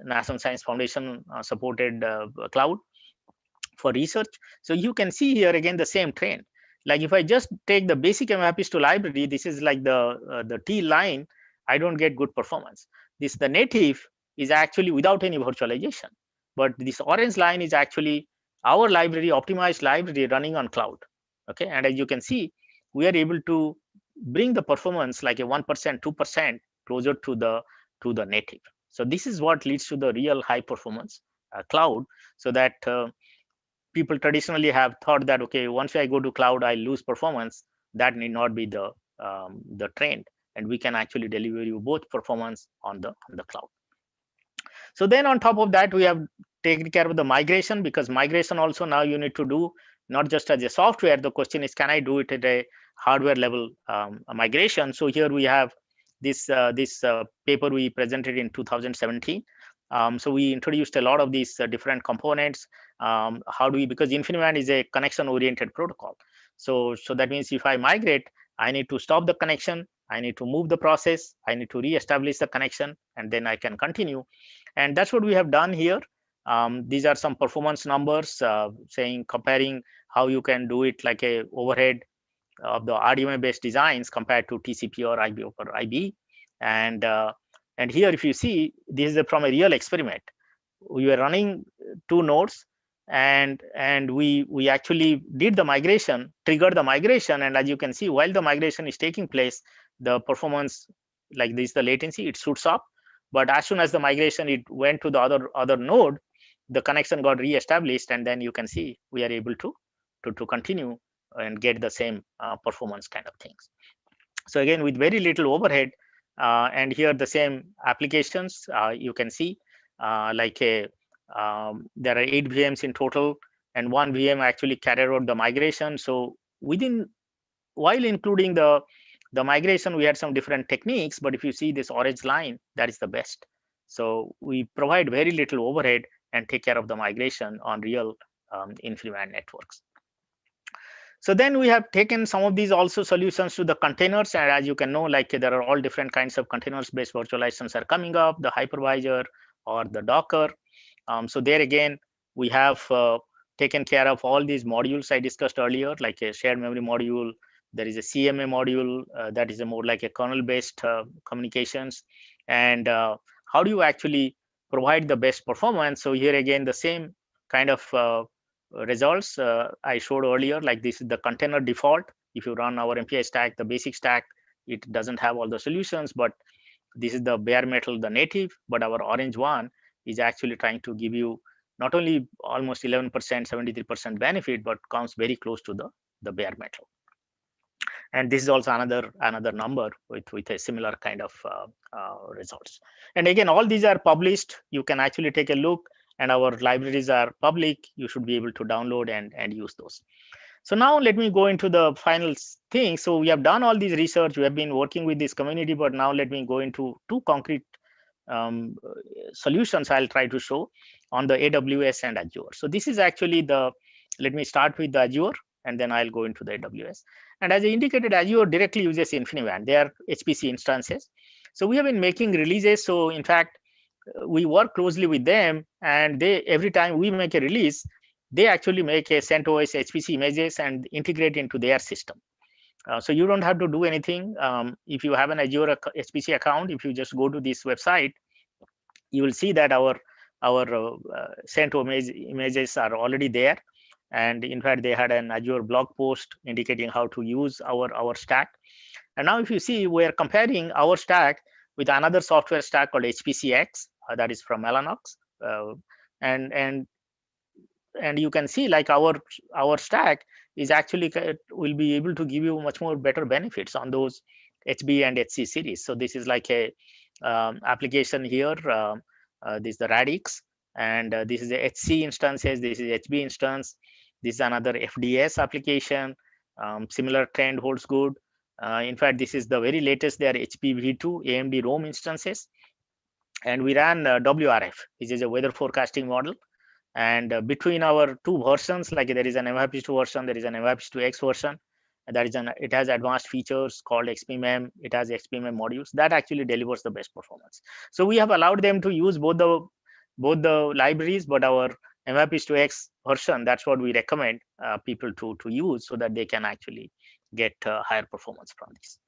National Science Foundation supported cloud for research. So you can see here again the same trend. Like if I just take the basic MAPIS to library, this is like the T line, I don't get good performance. The native is actually without any virtualization. But this orange line is actually our library, optimized library running on cloud. Okay, and as you can see, we are able to bring the performance like a 1%, 2% closer to the native. So this is what leads to the real high performance cloud. So that people traditionally have thought that okay, once I go to cloud, I lose performance. That need not be the trend, and we can actually deliver you both performance on the cloud. So then on top of that, we have taken care of the migration, because migration also now you need to do not just as a software. The question is, can I do it at a hardware level migration? So here we have this paper we presented in 2017. So we introduced a lot of these different components. How do we, because InfiniBand is a connection oriented protocol. So that means if I migrate, I need to stop the connection, I need to move the process, I need to reestablish the connection, and then I can continue. And that's what we have done here. These are some performance numbers saying, comparing how you can do it like a overhead of the RDMA based designs compared to TCP or IB over IB. And here, if you see, this is from a real experiment. We were running 2 nodes, and we actually did the migration, triggered the migration, and as you can see, while the migration is taking place, the performance, like this, the latency, it shoots up. But as soon as the migration it went to the other node, the connection got re-established, and then you can see we are able to continue and get the same performance kind of things. So again, with very little overhead, and here the same applications you can see. there are 8 VMs in total, and 1 VM actually carried out the migration. So while including the migration, we had some different techniques, but if you see this orange line, that is the best. So we provide very little overhead and take care of the migration on real InfiniBand networks. So then we have taken some of these also solutions to the containers, and as you can know, like there are all different kinds of containers-based virtualizations are coming up, the hypervisor or the Docker. So there again, we have taken care of all these modules I discussed earlier, like a shared memory module. There is a CMA module that is a more like a kernel-based communications. And how do you actually provide the best performance? So here again, the same kind of results I showed earlier, like this is the container default. If you run our MPI stack, the basic stack, it doesn't have all the solutions, but this is the bare metal, the native, but our orange one is actually trying to give you not only almost 11%, 73% benefit, but comes very close to the bare metal. And this is also another number with a similar kind of results. And again, all these are published. You can actually take a look, and our libraries are public. You should be able to download and use those. So now let me go into the final thing. So we have done all these research. We have been working with this community, but now let me go into two concrete solutions I'll try to show on the AWS and Azure. So this is actually let me start with the Azure, and then I'll go into the AWS. And as I indicated, Azure directly uses InfiniBand. They are HPC instances. So we have been making releases. So in fact, we work closely with them, and every time we make a release, they actually make a CentOS HPC images and integrate into their system. So you don't have to do anything. If you have an Azure HPC account, if you just go to this website, you will see that our CentOS images are already there. And in fact, they had an Azure blog post indicating how to use our stack. And now if you see, we're comparing our stack with another software stack called HPCX, that is from Mellanox. And you can see like our stack is actually will be able to give you much more better benefits on those HB and HC series. So this is like a application here. This is the Radix, and this is the HC instances. This is HB instance. This is another FDS application. Similar trend holds good. In fact, this is the very latest. They are HPV2 AMD ROM instances, and we ran WRF, which is a weather forecasting model. And between our two versions, like there is an MIPS2 version, there is an MIPS2X version. And it has advanced features called XPMEM. It has XPMEM modules that actually delivers the best performance. So we have allowed them to use both the libraries, but our MIPS2X version, that's what we recommend people to use, so that they can actually get higher performance from this.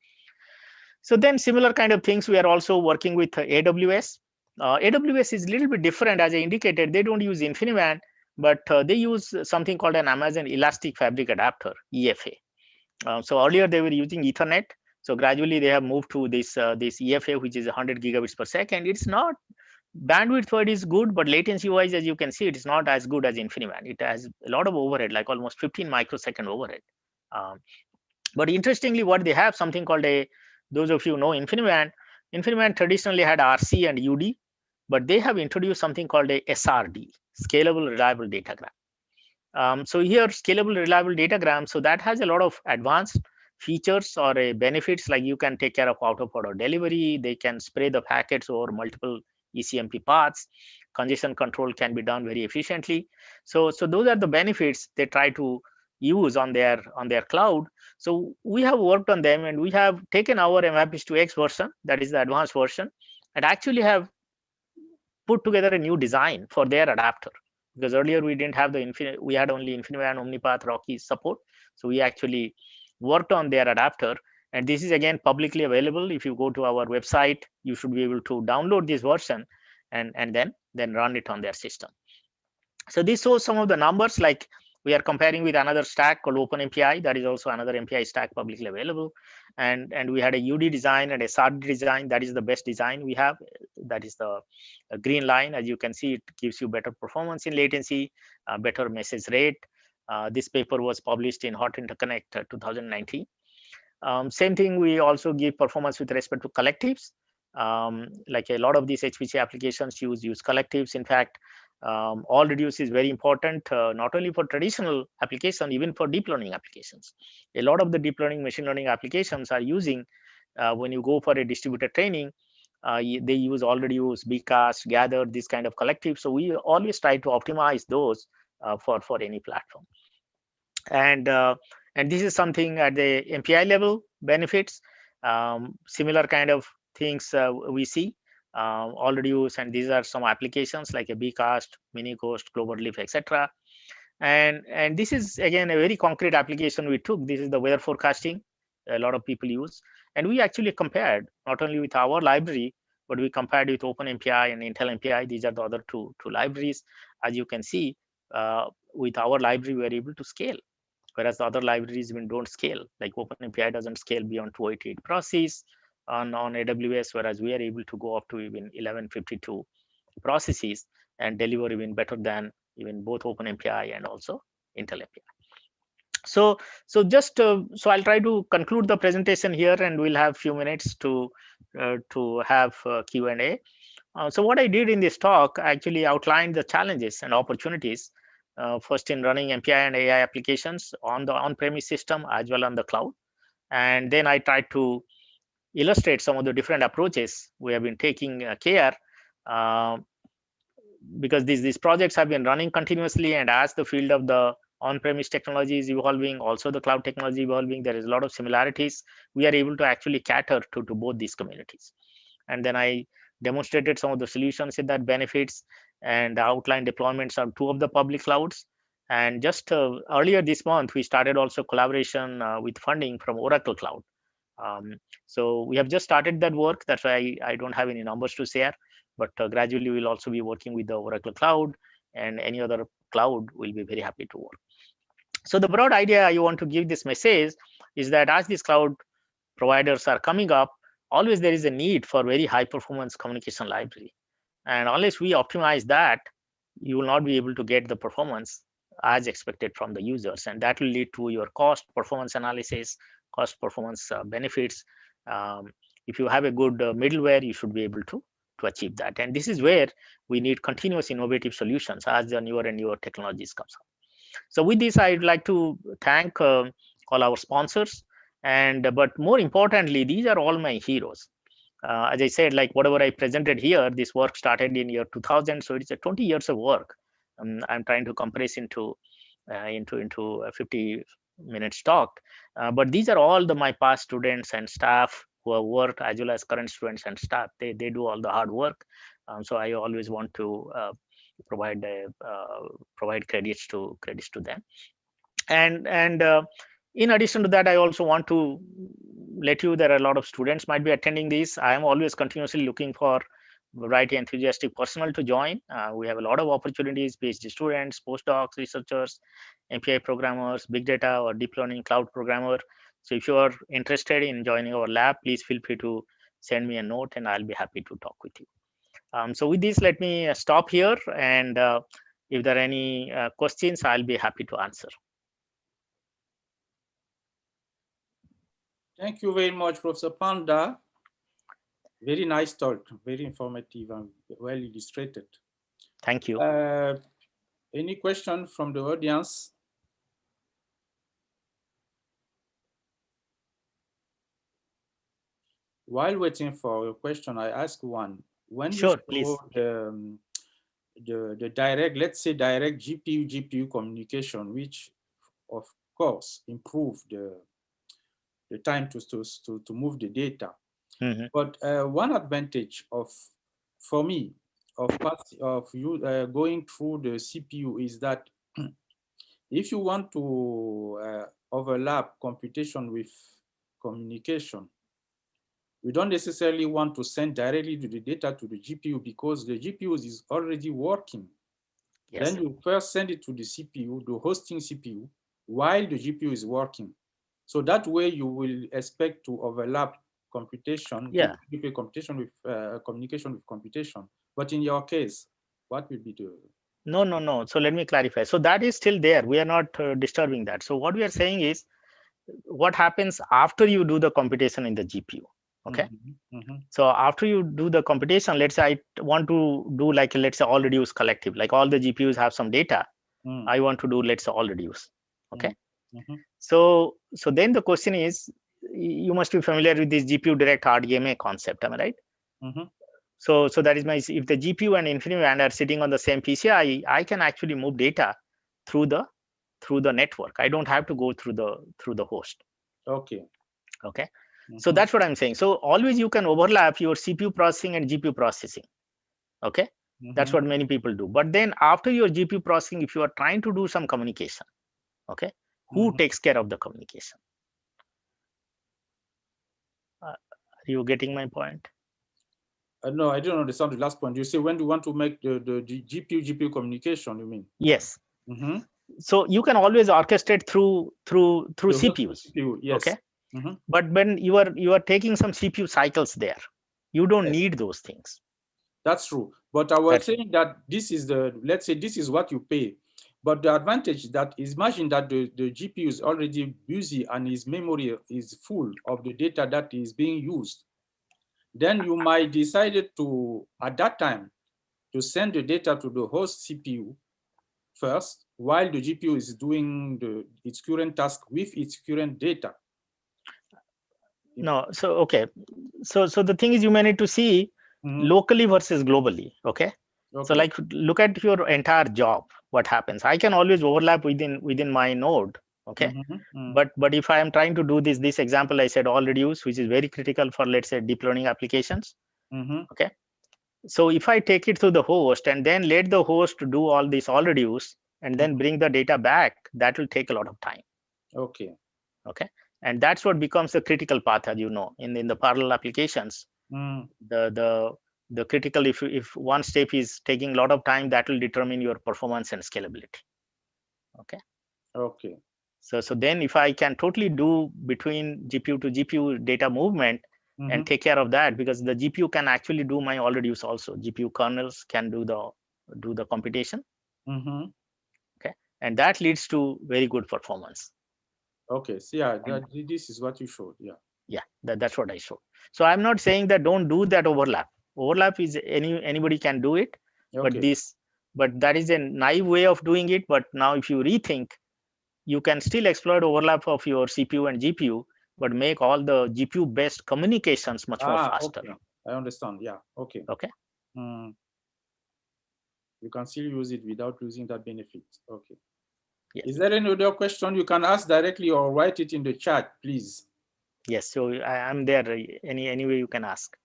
So then similar kind of things, we are also working with AWS. AWS is a little bit different. As I indicated, they don't use InfiniBand, but they use something called an Amazon Elastic Fabric Adapter, EFA. So earlier they were using Ethernet. So gradually they have moved to this EFA, which is 100 gigabits per second. It's not bandwidth for it is good, but latency wise, as you can see, it is not as good as InfiniBand. It has a lot of overhead, like almost 15 microsecond overhead. But interestingly, what they have something called those of you know InfiniBand traditionally had RC and UD, but they have introduced something called a SRD, Scalable Reliable Datagram. So here, Scalable Reliable Datagram, so that has a lot of advanced features or benefits, like you can take care of out-of-order delivery. They can spray the packets over multiple ECMP paths. Congestion control can be done very efficiently. So those are the benefits they try to use on their cloud. So we have worked on them, and we have taken our MIPS2X version, that is the advanced version, and actually have put together a new design for their adapter. Because earlier we didn't have we had only InfiniBand, OmniPath, Rocky support. So we actually worked on their adapter, and this is again publicly available. If you go to our website, you should be able to download this version and then run it on their system. So this shows some of the numbers, like we are comparing with another stack called OpenMPI. That is also another MPI stack publicly available. And we had a UD design and a SRD design. That is the best design we have. That is the green line. As you can see, it gives you better performance in latency, better message rate. This paper was published in Hot Interconnect 2019. Same thing, we also give performance with respect to collectives. Like a lot of these HPC applications use collectives. In fact, all reduce is very important, not only for traditional application, even for deep learning applications. A lot of the deep learning, machine learning applications are using, when you go for a distributed training, they already use bcast, gather, this kind of collective. So we always try to optimize those for any platform. And and this is something at the MPI level benefits. Similar kind of things we see already used, and these are some applications like a bcast, minicoast, cloverleaf, etc. And this is again a very concrete application we took. This is the weather forecasting a lot of people use, and we actually compared not only with our library, but we compared with OpenMPI and Intel MPI. These are the other two libraries. As you can see, with our library, we are able to scale, whereas the other libraries even don't scale. Like OpenMPI doesn't scale beyond 288 processes on AWS, whereas we are able to go up to even 1152 processes and deliver even better than even both OpenMPI and also Intel MPI. So I'll try to conclude the presentation here, and we'll have few minutes to have Q&A. So what I did in this talk, I actually outlined the challenges and opportunities, first in running MPI and AI applications on the on-premise system as well on the cloud. And then I tried to illustrate some of the different approaches we have been taking care, uh, because these projects have been running continuously, and as the field of the on-premise technology is evolving, also the cloud technology evolving, there is a lot of similarities. We are able to actually cater to both these communities. And then I demonstrated some of the solutions in that benefits and outlined deployments of two of the public clouds. And just earlier this month, we started also collaboration with funding from Oracle Cloud. So we have just started that work. That's why I don't have any numbers to share, but gradually we'll also be working with the Oracle Cloud, and any other cloud will be very happy to work. So the broad idea I want to give this message is that as these cloud providers are coming up, always there is a need for very high performance communication library. And unless we optimize that, you will not be able to get the performance as expected from the users. And that will lead to your cost performance analysis, cost performance benefits. Um, if you have a good middleware, you should be able to achieve that. And this is where we need continuous innovative solutions as the newer and newer technologies comes up. So with this, I'd like to thank all our sponsors. And but more importantly, these are all my heroes. As I said, like whatever I presented here, this work started in year 2000, so it's a 20 years of work. I'm trying to compress into 50 minutes talk. But these are all my past students and staff who have worked, as well as current students and staff. They do all the hard work. So I always want to provide credits to them. And in addition to that, I also want to let you, there are a lot of students might be attending this. I am always continuously looking for variety enthusiastic personnel to join. We have a lot of opportunities, PhD students, postdocs, researchers, MPI programmers, big data or deep learning cloud programmer. So if you are interested in joining our lab, please feel free to send me a note, and I'll be happy to talk with you. So with this, let me stop here, and if there are any questions, I'll be happy to answer.
Thank you very much, Professor Panda. Very nice talk, very informative and well illustrated.
Thank you.
Any question from the audience? While waiting for a question, I ask one. When
Sure,
you
please.
The direct, let's say direct GPU communication, which of course improve the time to move the data.
Mm-hmm.
But one advantage for me of you going through the CPU is that if you want to overlap computation with communication, we don't necessarily want to send directly the data to the GPU because the GPU is already working.
Yes.
Then you first send it to the CPU, the hosting CPU, while the GPU is working. So that way you will expect to overlap computation,
Yeah.
GPU computation with communication with computation. But in your case, what will be the...
No. So let me clarify. So that is still there. We are not disturbing that. So what we are saying is, what happens after you do the computation in the GPU? Okay. So after you do the computation, let's say I want to do like, let's say all reduce collective, like all the GPUs have some data. I want to do, let's say all reduce. Okay. So then the question is, you must be familiar with this GPU direct RDMA concept, am I right? So that is my, if the GPU and InfiniBand are sitting on the same PCI, I can actually move data through the network. I don't have to go through the host.
Okay.
Okay. So that's what I'm saying. So always you can overlap your CPU processing and GPU processing. Okay. That's what many people do. But then after your GPU processing, if you are trying to do some communication, okay, who takes care of the communication? Are you getting my point?
No, I don't understand the last point. You say when you want to make the GPU communication, you mean?
Yes. So you can always orchestrate through CPUs.
CPU, yes.
Okay. But when you are taking some CPU cycles there, you don't need those things.
That's true. But I was saying that this is let's say this is what you pay. But the advantage that is, imagine that the GPU is already busy and his memory is full of the data that is being used. Then you might decide to, at that time, to send the data to the host CPU first, while the GPU is doing its current task with its current data.
No, so okay. So the thing is, you may need to see locally versus globally. Okay. So like, look at your entire job, what happens. I can always overlap within my node. Okay. But if I am trying to do this example, I said all reduce, which is very critical for, let's say, deep learning applications. Okay. So if I take it to the host and then let the host do all this all reduce and then bring the data back, that will take a lot of time.
Okay.
Okay. And that's what becomes the critical path, as you know, in the parallel applications. The critical, if one step is taking a lot of time, that will determine your performance and scalability. Okay.
Okay.
So then if I can totally do between GPU to GPU data movement and take care of that, because the GPU can actually do my all reduce also. GPU kernels can do the computation. Okay. And that leads to very good performance.
Okay. So yeah, this is what you showed. Yeah.
Yeah, that's what I showed. So I'm not saying that don't do that overlap. Overlap is anybody can do it, but that is a naive way of doing it. But now if you rethink, you can still exploit overlap of your CPU and GPU, but make all the GPU based communications much more faster.
Okay. I understand. Yeah. Okay.
Okay.
You can still use it without losing that benefit. Okay.
Yes.
Is there any other question you can ask directly or write it in the chat, please?
Yes. So I'm there. Any way you can ask.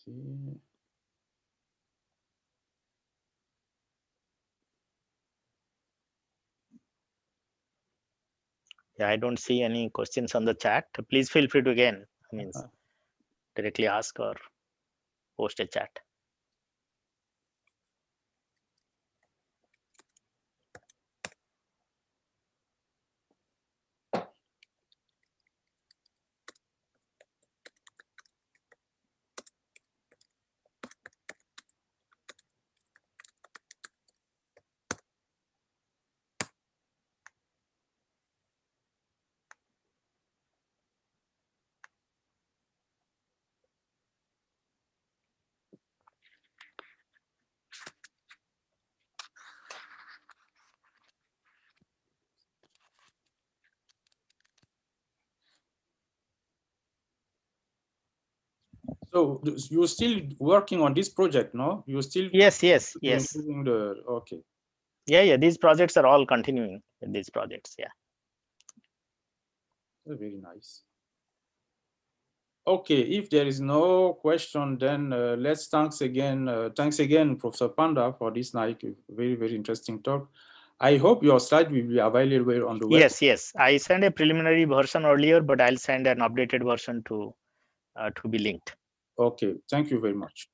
See.
Yeah, I don't see any questions on the chat. Please feel free to again, directly ask or post a chat.
So you're still working on this project, no? You're still
yes.
Okay.
Yeah. These projects are all continuing with these projects. Yeah.
Very nice. Okay, if there is no question, then let's thanks again, Professor Panda, for this night. Very, very interesting talk. I hope your slide will be available on the web.
Yes. I sent a preliminary version earlier, but I'll send an updated version to be linked.
Okay, thank you very much.